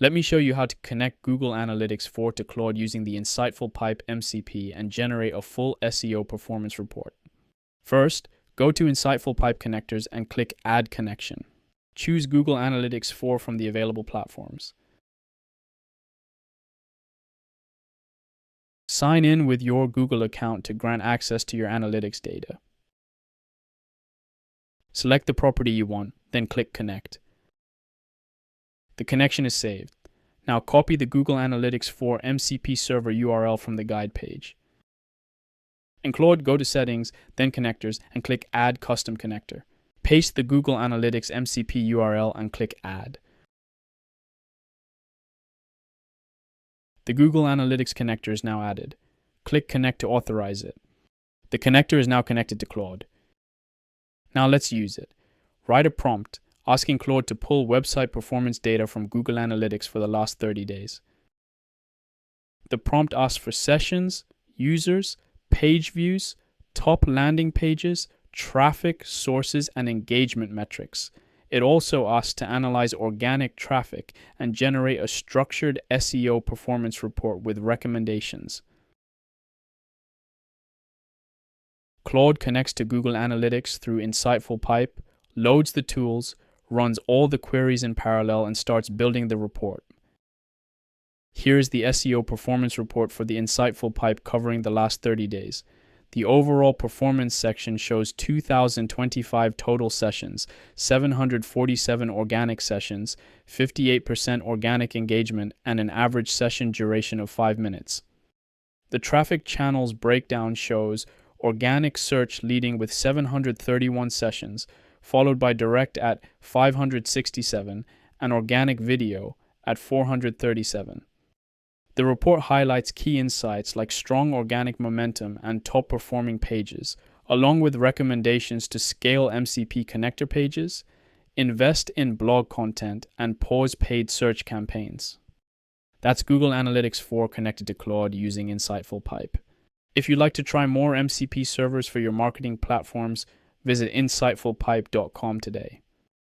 Let me show you how to connect Google Analytics 4 to Claude using the InsightfulPipe MCP and generate a full SEO performance report. First, go to InsightfulPipe connectors and click Add Connection. Choose Google Analytics 4 from the available platforms. Sign in with your Google account to grant access to your analytics data. Select the property you want, then click Connect. The connection is saved. Now copy the Google Analytics 4 MCP server URL from the guide page. In Claude, go to Settings, then Connectors, and click Add Custom Connector. Paste the Google Analytics MCP URL and click Add. The Google Analytics connector is now added. Click Connect to authorize it. The connector is now connected to Claude. Now let's use it. Write a prompt asking Claude to pull website performance data from Google Analytics for the last 30 days. The prompt asks for sessions, users, page views, top landing pages, traffic, sources, and engagement metrics. It also asks to analyze organic traffic and generate a structured SEO performance report with recommendations. Claude connects to Google Analytics through InsightfulPipe, loads the tools, runs all the queries in parallel, and starts building the report. Here is the SEO performance report for the InsightfulPipe covering the last 30 days. The overall performance section shows 2,025 total sessions, 747 organic sessions, 58% organic engagement, and an average session duration of 5 minutes. The traffic channels breakdown shows organic search leading with 731 sessions, followed by direct at 567 and organic video at 437. The report highlights key insights like strong organic momentum and top performing pages, along with recommendations to scale MCP connector pages, invest in blog content, and pause paid search campaigns. That's Google Analytics 4 connected to Claude using InsightfulPipe. If you'd like to try more MCP servers for your marketing platforms, visit insightfulpipe.com today.